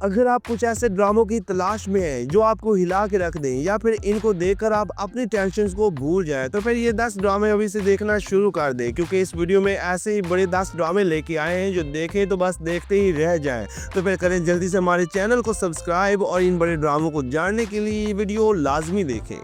اگر آپ کچھ ایسے ڈراموں کی تلاش میں ہیں جو آپ کو ہلا کے رکھ دیں یا پھر ان کو دیکھ کر آپ اپنی ٹینشنز کو بھول جائیں تو پھر یہ 10 ڈرامے ابھی سے دیکھنا شروع کر دیں، کیونکہ اس ویڈیو میں ایسے ہی بڑے 10 ڈرامے لے کے آئے ہیں جو دیکھیں تو بس دیکھتے ہی رہ جائیں۔ تو پھر کریں جلدی سے ہمارے چینل کو سبسکرائب اور ان بڑے ڈراموں کو جاننے کے لیے یہ ویڈیو لازمی دیکھیں۔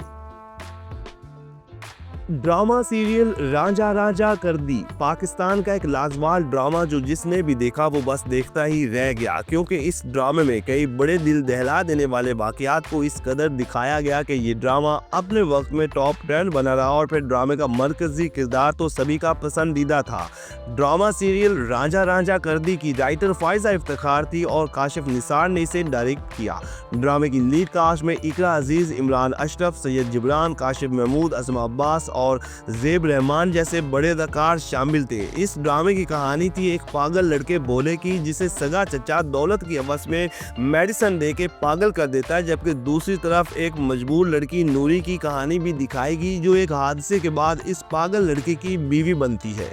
ڈرامہ سیریل رانجھا رانجھا کر دی پاکستان کا ایک لازوال ڈرامہ جو جس نے بھی دیکھا وہ بس دیکھتا ہی رہ گیا، کیونکہ اس ڈرامے میں کئی بڑے دل دہلا دینے والے واقعات کو اس قدر دکھایا گیا کہ یہ ڈرامہ اپنے وقت میں ٹاپ ٹرینڈ بنا رہا، اور پھر ڈرامے کا مرکزی کردار تو سبھی کا پسندیدہ تھا۔ ڈرامہ سیریل رانجھا رانجھا کر دی کی رائٹر فائزہ افتخار تھی اور کاشف نثار نے اسے ڈائریکٹ کیا۔ ڈرامے کی لیڈ کاسٹ میں اقرا عزیز، عمران اشرف، سید جبران، کاشف محمود، عظمہ عباس اور زیب رحمان جیسے بڑے اداکار شامل تھے۔ اس ڈرامے کی کہانی تھی ایک پاگل لڑکے بھولے کی جسے سگا چچا دولت کی ہوس میں میڈیسن دے کے پاگل کر دیتا ہے، جبکہ دوسری طرف ایک مجبور لڑکی نوری کی کہانی بھی دکھائے گی جو ایک حادثے کے بعد اس پاگل لڑکے کی بیوی بنتی ہے۔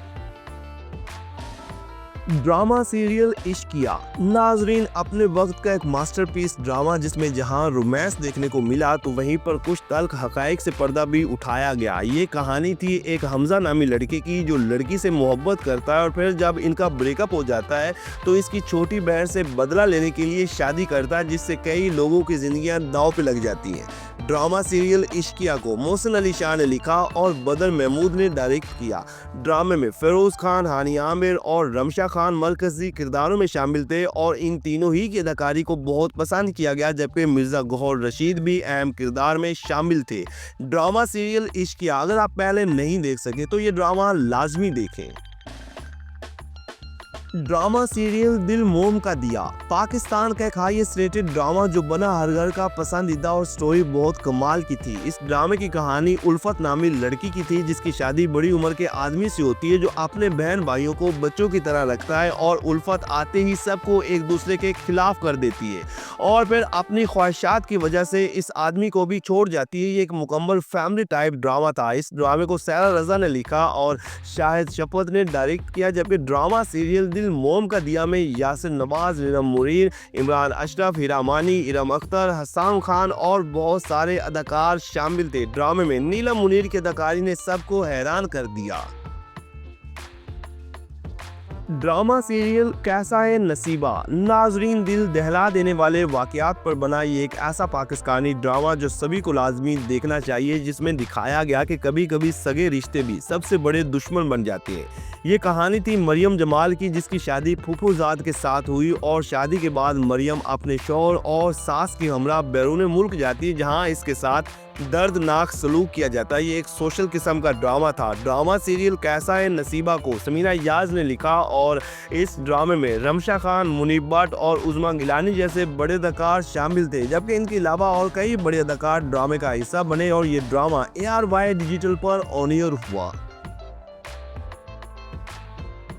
ڈرامہ سیریل عشقیہ ناظرین اپنے وقت کا ایک ماسٹر پیس ڈرامہ جس میں جہاں رومانس دیکھنے کو ملا تو وہیں پر کچھ تلخ حقائق سے پردہ بھی اٹھایا گیا۔ یہ کہانی تھی ایک حمزہ نامی لڑکے کی جو لڑکی سے محبت کرتا ہے اور پھر جب ان کا بریک اپ ہو جاتا ہے تو اس کی چھوٹی بہن سے بدلہ لینے کے لیے شادی کرتا ہے، جس سے کئی لوگوں کی زندگیاں داؤ پہ لگ جاتی ہیں۔ ڈرامہ سیریل عشقیہ کو محسن علی شاہ نے لکھا اور بدر محمود نے ڈائریکٹ کیا۔ ڈرامے میں فیروز خان، ہانی عامر اور رمشا خان مرکزی کرداروں میں شامل تھے اور ان تینوں ہی کی اداکاری کو بہت پسند کیا گیا، جبکہ مرزا گوہر رشید بھی اہم کردار میں شامل تھے۔ ڈرامہ سیریل عشقیہ اگر آپ پہلے نہیں دیکھ سکے تو یہ ڈرامہ لازمی دیکھیں۔ ڈرامہ سیریل دل موم کا دیا پاکستان کا ایک ہائیسٹ ریٹڈ ڈرامہ جو بنا ہر گھر کا پسندیدہ اور سٹوری بہت کمال کی تھی۔ اس ڈرامے کی کہانی الفت نامی لڑکی کی تھی جس کی شادی بڑی عمر کے آدمی سے ہوتی ہے جو اپنے بہن بھائیوں کو بچوں کی طرح رکھتا ہے، اور الفت آتے ہی سب کو ایک دوسرے کے خلاف کر دیتی ہے اور پھر اپنی خواہشات کی وجہ سے اس آدمی کو بھی چھوڑ جاتی ہے۔ یہ ایک مکمل فیملی ٹائپ ڈرامہ تھا۔ اس ڈرامے کو سیرا رضا نے لکھا اور شاہد شفت نے ڈائریکٹ کیا، جبکہ ڈرامہ سیریل دل موم کا دیا میں یاسر نواز، نیلم منیر، عمران اشرف، ہیرا مانی، ارم اختر، حسام خان اور بہت سارے اداکار شامل تھے۔ ڈرامے میں نیلم منیر کی اداکاری نے سب کو حیران کر دیا۔ ڈرامہ سیریل کیسا ہے نصیبہ ناظرین دل دہلا دینے والے واقعات پر بنا یہ ایک ایسا پاکستانی ڈرامہ جو سبھی کو لازمی دیکھنا چاہیے، جس میں دکھایا گیا کہ کبھی کبھی سگے رشتے بھی سب سے بڑے دشمن بن جاتے ہیں۔ یہ کہانی تھی مریم جمال کی جس کی شادی پھوپھو زاد کے ساتھ ہوئی، اور شادی کے بعد مریم اپنے شوہر اور ساس کی ہمراہ بیرون ملک جاتی ہے جہاں اس کے ساتھ دردناک سلوک کیا جاتا ہے۔ یہ ایک سوشل قسم کا ڈرامہ تھا۔ ڈرامہ سیریل کیسا ہے نصیبہ کو سمیرہ یاز نے لکھا اور اس ڈرامے میں رمشا خان، منیب بٹ اور عظمیٰ گیلانی جیسے بڑے اداکار شامل تھے، جبکہ ان کے علاوہ اور کئی بڑے اداکار ڈرامے کا حصہ بنے اور یہ ڈرامہ ARY ڈیجیٹل پر آن ایئر ہوا۔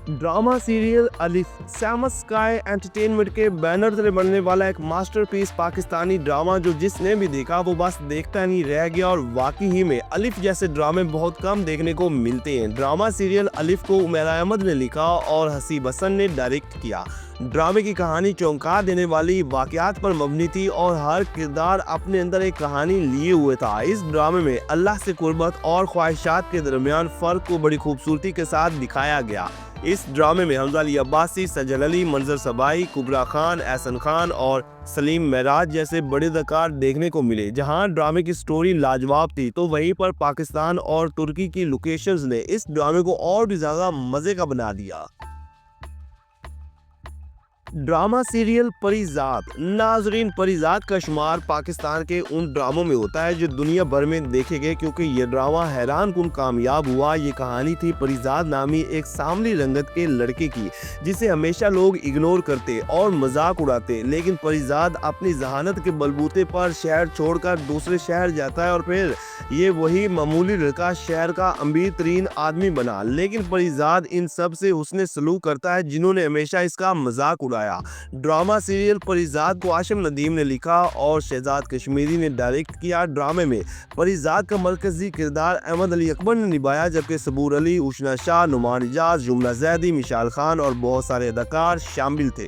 ڈرامہ سیریل الف سیم اسکائی انٹرٹینمنٹ کے بینر تلے بننے والا ایک ماسٹر پیس پاکستانی ڈرامہ جو جس نے بھی دیکھا وہ بس دیکھتا نہیں رہ گیا، اور واقعی ہی میں الف جیسے ڈرامے بہت کم دیکھنے کو ملتے ہیں۔ ڈرامہ سیریل الف کو عمیر احمد نے لکھا اور حسیب حسن نے ڈائریکٹ کیا۔ ڈرامے کی کہانی چونکا دینے والی واقعات پر مبنی تھی اور ہر کردار اپنے اندر ایک کہانی لیے ہوئے تھا۔ اس ڈرامے میں اللہ سے قربت اور خواہشات کے درمیان فرق کو بڑی خوبصورتی کے ساتھ دکھایا گیا۔ اس ڈرامے میں حمزہ علی عباسی، سجل علی، منظر صبائی، کبرا خان، احسن خان اور سلیم معراج جیسے بڑے اداکار دیکھنے کو ملے۔ جہاں ڈرامے کی سٹوری لاجواب تھی تو وہیں پر پاکستان اور ترکی کی لوکیشنز نے اس ڈرامے کو اور بھی زیادہ مزے کا بنا دیا۔ ڈرامہ سیریل پریزاد ناظرین پریزاد کا شمار پاکستان کے ان ڈراموں میں ہوتا ہے جو دنیا بھر میں دیکھے گئے، کیونکہ یہ ڈرامہ حیران کن کامیاب ہوا۔ یہ کہانی تھی پریزاد نامی ایک سانولی رنگت کے لڑکے کی جسے ہمیشہ لوگ اگنور کرتے اور مذاق اڑاتے، لیکن پریزاد اپنی ذہانت کے بلبوتے پر شہر چھوڑ کر دوسرے شہر جاتا ہے اور پھر یہ وہی معمولی لڑکا شہر کا امیر ترین آدمی بنا، لیکن پریزاد ان سب سے حسن سلوک کرتا ہے جنہوں نے ہمیشہ اس کا مذاق اڑایا۔ ڈرامہ سیریل پریزاد کو عاشم ندیم نے لکھا اور شہزاد کشمیری نے ڈائریکٹ کیا۔ ڈرامے میں پریزاد کا مرکزی کردار احمد علی اکبر نے نبھایا، جبکہ صبور علی، اوشنا شاہ، نعمان اجاز، جملہ زیدی، مشال خان اور بہت سارے اداکار شامل تھے۔